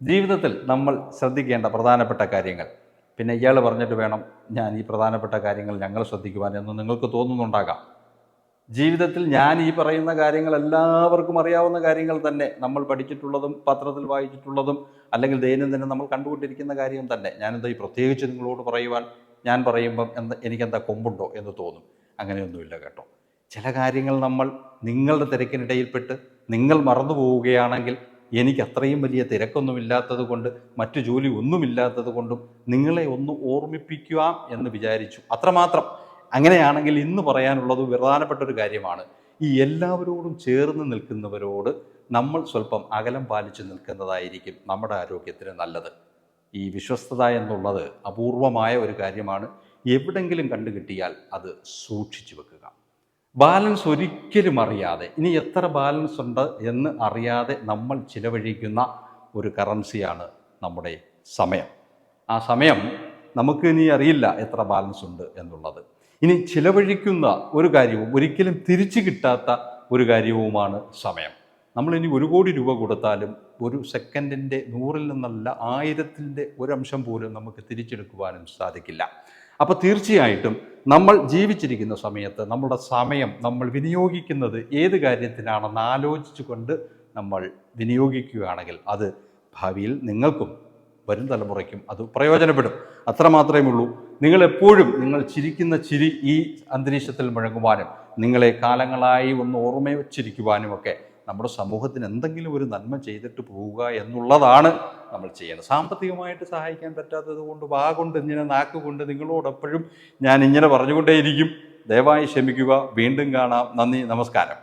ജീവിതത്തിൽ നമ്മൾ ശ്രദ്ധിക്കേണ്ട പ്രധാനപ്പെട്ട കാര്യങ്ങൾ. പിന്നെ ഇയാൾ പറഞ്ഞിട്ട് വേണം ഞാൻ ഈ പ്രധാനപ്പെട്ട കാര്യങ്ങൾ ഞങ്ങൾ ശ്രദ്ധിക്കുവാൻ എന്ന് നിങ്ങൾക്ക് തോന്നുന്നുണ്ടാകാം. ജീവിതത്തിൽ ഞാൻ ഈ പറയുന്ന കാര്യങ്ങൾ എല്ലാവർക്കും അറിയാവുന്ന കാര്യങ്ങൾ തന്നെ. നമ്മൾ പഠിച്ചിട്ടുള്ളതും പത്രത്തിൽ വായിച്ചിട്ടുള്ളതും അല്ലെങ്കിൽ ദൈനംദിനം നമ്മൾ കണ്ടുകൊണ്ടിരിക്കുന്ന കാര്യം തന്നെ. ഞാനെന്താ ഈ പ്രത്യേകിച്ച് നിങ്ങളോട് പറയുവാൻ ഞാൻ പറയുമ്പം എനിക്കെന്താ കൊമ്പുണ്ടോ എന്ന് തോന്നും. അങ്ങനെയൊന്നുമില്ല കേട്ടോ. ചില കാര്യങ്ങൾ നമ്മൾ നിങ്ങളുടെ തിരക്കിനിടയിൽപ്പെട്ട് നിങ്ങൾ മറന്നു പോവുകയാണെങ്കിൽ, എനിക്ക് അത്രയും വലിയ തിരക്കൊന്നുമില്ലാത്തത് കൊണ്ട് മറ്റു ജോലി ഒന്നുമില്ലാത്തത് കൊണ്ടും നിങ്ങളെ ഒന്ന് ഓർമ്മിപ്പിക്കാം എന്ന് വിചാരിച്ചു, അത്രമാത്രം. അങ്ങനെയാണെങ്കിൽ ഇന്ന് പറയാനുള്ളത് പ്രധാനപ്പെട്ട ഒരു കാര്യമാണ്. ഈ എല്ലാവരോടും ചേർന്ന് നിൽക്കുന്നവരോട് നമ്മൾ സ്വല്പം അകലം പാലിച്ച് നിൽക്കുന്നതായിരിക്കും നമ്മുടെ ആരോഗ്യത്തിന് നല്ലത്. ഈ വിശ്വസ്തത എന്നുള്ളത് അപൂർവമായ ഒരു കാര്യമാണ്. എവിടെങ്കിലും കണ്ടുകിട്ടിയാൽ അത് സൂക്ഷിച്ചു വെക്കുക. ബാലൻസ് ഒരിക്കലും അറിയാതെ, ഇനി എത്ര ബാലൻസ് ഉണ്ട് എന്ന് അറിയാതെ നമ്മൾ ചിലവഴിക്കുന്ന ഒരു കറൻസിയാണ് നമ്മുടെ സമയം. ആ സമയം നമുക്ക് ഇനി അറിയില്ല എത്ര ബാലൻസ് ഉണ്ട് എന്നുള്ളത്. ഇനി ചിലവഴിക്കുന്ന ഒരു കാര്യവും ഒരിക്കലും തിരിച്ചു കിട്ടാത്ത ഒരു കാര്യവുമാണ് സമയം. നമ്മളിനി 1 കോടി രൂപ കൊടുത്താലും ഒരു സെക്കൻഡിൻ്റെ 100-ൽ നിന്നല്ല 1000-ൻ്റെ ഒരംശം പോലും നമുക്ക് തിരിച്ചെടുക്കുവാനും സാധിക്കില്ല. അപ്പോൾ തീർച്ചയായിട്ടും നമ്മൾ ജീവിച്ചിരിക്കുന്ന സമയത്ത് നമ്മുടെ സമയം നമ്മൾ വിനിയോഗിക്കുന്നത് ഏത് കാര്യത്തിനാണെന്ന് ആലോചിച്ചു കൊണ്ട് നമ്മൾ വിനിയോഗിക്കുകയാണെങ്കിൽ അത് ഭാവിയിൽ നിങ്ങൾക്കും വരും തലമുറയ്ക്കും അത് പ്രയോജനപ്പെടും. അത്രമാത്രമേ ഉള്ളൂ. നിങ്ങളെപ്പോഴും നിങ്ങൾ ചിരിക്കുന്ന ചിരി ഈ അന്തരീക്ഷത്തിൽ മുഴങ്ങുവാനും നിങ്ങളെ കാലങ്ങളായി ഒന്ന് ഓർമ്മ വച്ചിരിക്കുവാനുമൊക്കെ നമ്മുടെ സമൂഹത്തിന് എന്തെങ്കിലും ഒരു നന്മ ചെയ്തിട്ട് പോവുക എന്നുള്ളതാണ് നമ്മൾ ചെയ്യേണ്ടത്. സാമ്പത്തികമായിട്ട് സഹായിക്കാൻ പറ്റാത്തത് കൊണ്ട് കൊണ്ട് ഇങ്ങനെ നാക്കുകൊണ്ട് നിങ്ങളോടെപ്പോഴും ഞാൻ ഇങ്ങനെ പറഞ്ഞുകൊണ്ടേയിരിക്കും. ദയവായി ക്ഷമിക്കുക. വീണ്ടും കാണാം. നന്ദി, നമസ്കാരം.